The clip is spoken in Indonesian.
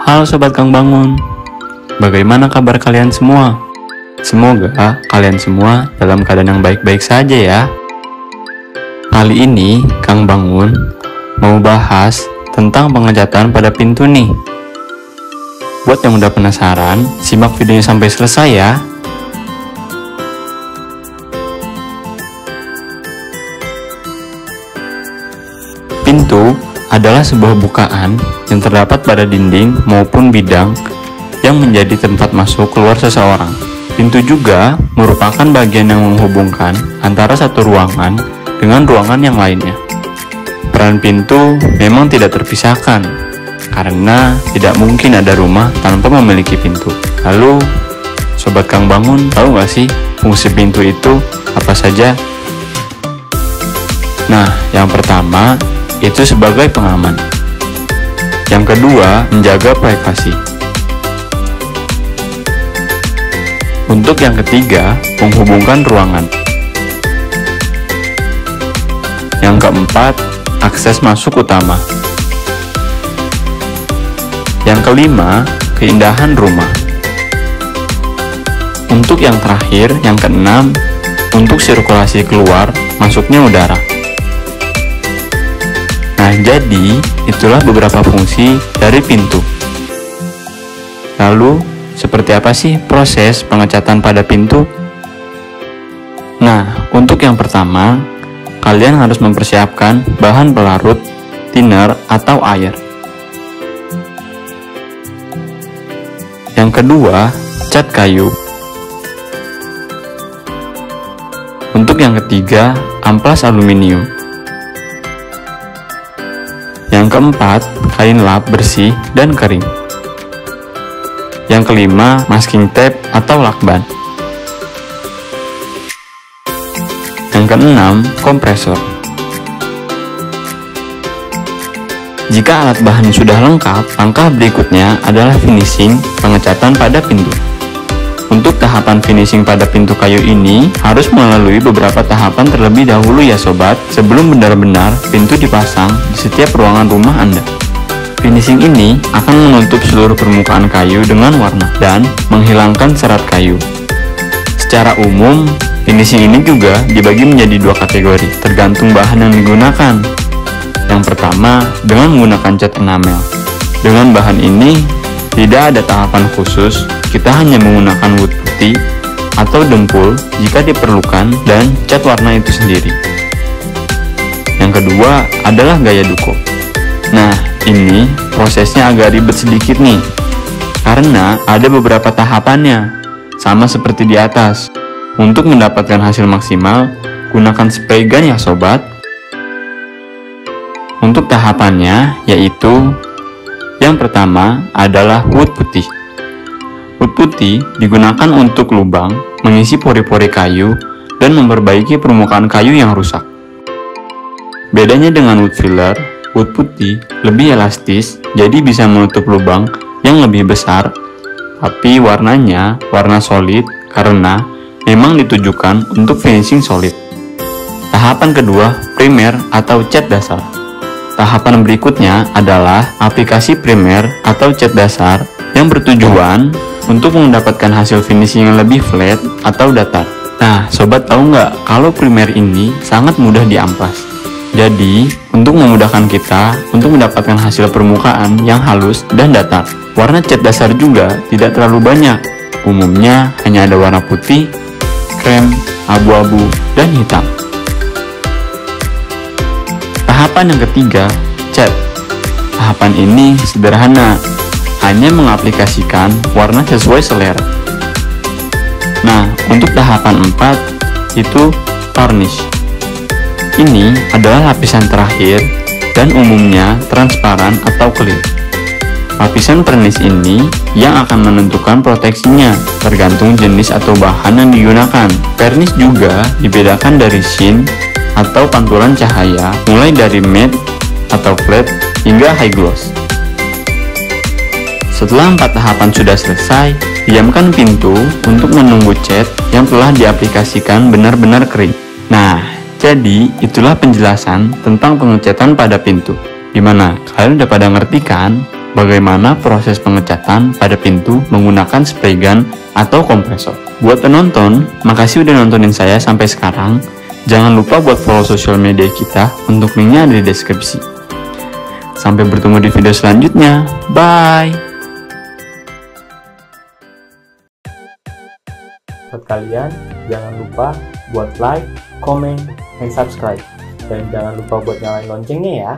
Halo Sobat Kang Bangun, bagaimana kabar kalian semua? Semoga kalian semua dalam keadaan yang baik-baik saja ya. Kali ini Kang Bangun mau bahas tentang pengecatan pada pintu nih. Buat yang udah penasaran, simak videonya sampai selesai ya. Pintu adalah sebuah bukaan yang terdapat pada dinding maupun bidang yang menjadi tempat masuk keluar seseorang. Pintu juga merupakan bagian yang menghubungkan antara satu ruangan dengan ruangan yang lainnya. Peran pintu memang tidak terpisahkan, karena tidak mungkin ada rumah tanpa memiliki pintu. Lalu, Sobat Kang Bangun tahu nggak sih fungsi pintu itu apa saja? Nah, yang pertama itu sebagai pengaman. Yang kedua, menjaga privasi. Untuk yang ketiga, menghubungkan ruangan. Yang keempat, akses masuk utama. Yang kelima, keindahan rumah. Untuk yang terakhir, yang keenam, untuk sirkulasi keluar masuknya udara. Nah, jadi itulah beberapa fungsi dari pintu. Lalu, seperti apa sih proses pengecatan pada pintu? Nah, untuk yang pertama, kalian harus mempersiapkan bahan pelarut, thinner, atau air. Yang kedua, cat kayu. Untuk yang ketiga, amplas aluminium. Yang keempat, kain lap bersih dan kering. Yang kelima, masking tape atau lakban. Yang keenam, kompresor. Jika alat bahan sudah lengkap, langkah berikutnya adalah finishing pengecatan pada pintu. Untuk tahapan finishing pada pintu kayu ini harus melalui beberapa tahapan terlebih dahulu ya sobat, sebelum benar-benar pintu dipasang di setiap ruangan rumah Anda. Finishing ini akan menutup seluruh permukaan kayu dengan warna dan menghilangkan serat kayu. Secara umum, finishing ini juga dibagi menjadi dua kategori, tergantung bahan yang digunakan. Yang pertama, dengan menggunakan cat enamel. Dengan bahan ini, tidak ada tahapan khusus, kita hanya menggunakan wood putih atau dempul jika diperlukan dan cat warna itu sendiri. Yang kedua adalah gaya duko. Nah, ini prosesnya agak ribet sedikit nih, karena ada beberapa tahapannya, sama seperti di atas. Untuk mendapatkan hasil maksimal, gunakan spray gun ya sobat. Untuk tahapannya yaitu yang pertama adalah wood putih. Wood putih digunakan untuk lubang, mengisi pori-pori kayu, dan memperbaiki permukaan kayu yang rusak. Bedanya dengan wood filler, wood putih lebih elastis, jadi bisa menutup lubang yang lebih besar, tapi warnanya warna solid karena memang ditujukan untuk finishing solid. Tahapan kedua, primer atau cat dasar. Tahapan berikutnya adalah aplikasi primer atau cat dasar yang bertujuan untuk mendapatkan hasil finishing yang lebih flat atau datar. Nah, sobat tahu nggak kalau primer ini sangat mudah diamplas. Jadi, untuk memudahkan kita untuk mendapatkan hasil permukaan yang halus dan datar. Warna cat dasar juga tidak terlalu banyak. Umumnya hanya ada warna putih, krem, abu-abu, dan hitam. Tahapan yang ketiga, cat. Tahapan ini sederhana, hanya mengaplikasikan warna sesuai selera. Nah, untuk tahapan 4 itu varnish. Ini adalah lapisan terakhir dan umumnya transparan atau clear. Lapisan varnish ini yang akan menentukan proteksinya, tergantung jenis atau bahan yang digunakan. Varnish juga dibedakan dari sheen atau pantulan cahaya, mulai dari matte atau flat hingga high gloss. Setelah 4 tahapan sudah selesai, diamkan pintu untuk menunggu cat yang telah diaplikasikan benar-benar kering. Nah, jadi itulah penjelasan tentang pengecatan pada pintu. Gimana? Kalian udah pada ngerti kan? bagaimana proses pengecatan pada pintu menggunakan spray gun atau kompresor. Buat penonton, makasih udah nontonin saya sampai sekarang. Jangan lupa buat follow sosial media kita, untuk linknya ada di deskripsi. Sampai bertemu di video selanjutnya. Bye! Buat kalian, jangan lupa buat like, comment, and subscribe. Dan jangan lupa buat nyalain loncengnya ya.